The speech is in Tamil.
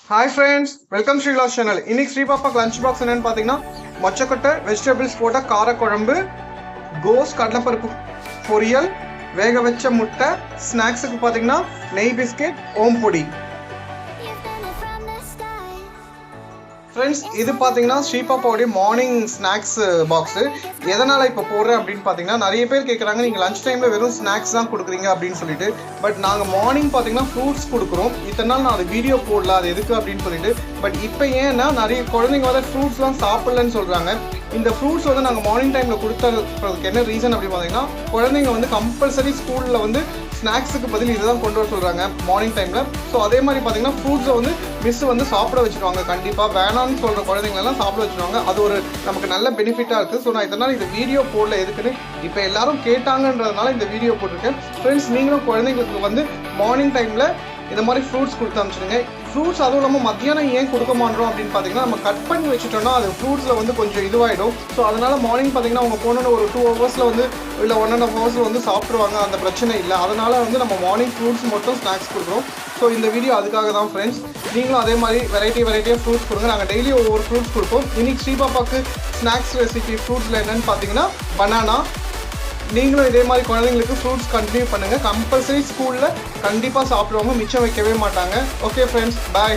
Hi friends, welcome to Shrila's channel. இன்னைக்கு ஸ்ரீ பாப்பாக்கு லஞ்ச் பாக்ஸ் என்னன்னு பார்த்தீங்கன்னா மொச்சக்கொட்டை வெஜிடபிள்ஸ் போட்ட காரக்குழம்பு, கோஸ் கடலைப்பருப்பு பொரியல், வேக வச்ச முட்டை, ஸ்நாக்ஸுக்கு பார்த்தீங்கன்னா நெய் பிஸ்கெட், ஓம் பொடி. ஃப்ரெண்ட்ஸ், இது பார்த்தீங்கன்னா ஸ்ரீ பாப்பாவுடைய மார்னிங் ஸ்நாக்ஸ் பாக்ஸு. எதனால் இப்போ போடுறேன் அப்படின்னு பார்த்தீங்கன்னா நிறைய பேர் கேட்குறாங்க, நீங்கள் லஞ்ச் டைமில் வெறும் ஸ்நாக்ஸ் தான் கொடுக்குறீங்க அப்படின்னு சொல்லிட்டு. பட் நாங்கள் மார்னிங் பார்த்தீங்கன்னா ஃப்ரூட்ஸ் கொடுக்குறோம். இத்தனை நாள் நான் அது வீடியோ போடல, அது எதுக்கு அப்படின்னு சொல்லிட்டு. பட் இப்போ ஏன்னா நிறைய குழந்தைங்க வந்து ஃப்ரூட்ஸ்லாம் சாப்பிட்லன்னு சொல்கிறாங்க. இந்த ஃப்ரூட்ஸ் வந்து நாங்கள் மார்னிங் டைமில் கொடுத்ததுக்கு என்ன ரீசன் அப்படின்னு பார்த்தீங்கன்னா, குழந்தைங்க வந்து கம்பல்சரி ஸ்கூலில் வந்து ஸ்நாக்ஸுக்கு பதில் இதுதான் கொண்டு வர சொல்கிறாங்க மார்னிங் டைமில். ஸோ அதே மாதிரி பார்த்தீங்கன்னா ஃப்ரூட்ஸை வந்து மிஸ் வந்து சாப்பிட வச்சுருவாங்க. கண்டிப்பாக வேணான்னு சொல்கிற குழந்தைங்களெல்லாம் சாப்பிட வச்சுருவாங்க. அது ஒரு நமக்கு நல்ல பெனிஃபிட்டாக இருக்குது. ஸோ நான் இதனால் இந்த வீடியோ போடல, எதுக்குன்னு இப்போ எல்லாரும் கேட்டாங்கன்றதுனால இந்த வீடியோ போட்டிருக்கேன். ஃப்ரெண்ட்ஸ், நீங்களும் குழந்தைங்களுக்கு வந்து மார்னிங் டைமில் இந்த மாதிரி ஃப்ரூட்ஸ் கொடுத்து அனுப்பிச்சிடுங்க. ஃப்ரூட்ஸ் அதுவும் இல்லாமல் மத்தியானம் ஏன் கொடுக்க மாட்டோம் அப்படின்னு பார்த்தீங்கன்னா, நம்ம கட் பண்ணி வச்சுட்டோம்னா அது ஃப்ரூட்ஸில் வந்து கொஞ்சம் இதுவாகிடும். ஸோ அதனால் மார்னிங் பார்த்தீங்கன்னா அவங்க போனோன்னு ஒரு 2 ஹவர்ஸில் வந்து இல்லை 1.5 ஹவர்ஸில் வந்து சாப்பிட்ருவாங்க. அந்த பிரச்சனை இல்லை. அதனால் வந்து நம்ம மார்னிங் ஃப்ரூட்ஸ் மட்டும் ஸ்நாக்ஸ் கொடுக்குறோம். ஸோ இந்த வீடியோ அதுக்காக தான் ஃப்ரெண்ட்ஸ். நீங்களும் அதே மாதிரி வெரைட்டியாக ஃப்ரூட்ஸ் கொடுங்க. நாங்கள் டெய்லி ஒவ்வொரு ஃப்ரூட்ஸ் கொடுப்போம். இன்னைக்கு ஸ்ரீ பாப்பாக்கு ஸ்நாக்ஸ் ரெசிபி ஃப்ரூட்ஸில் என்னென்னு பார்த்தீங்கன்னா பனானா. நீங்களும் இதே மாதிரி குழந்தைங்களுக்கு ஃப்ரூட்ஸ் கண்டினியூ பண்ணுங்கள். கம்பல்சரி ஸ்கூலில் கண்டிப்பாக சாப்பிடுவாங்க, மிச்சம் வைக்கவே மாட்டாங்க. ஓகே ஃப்ரெண்ட்ஸ், பாய்.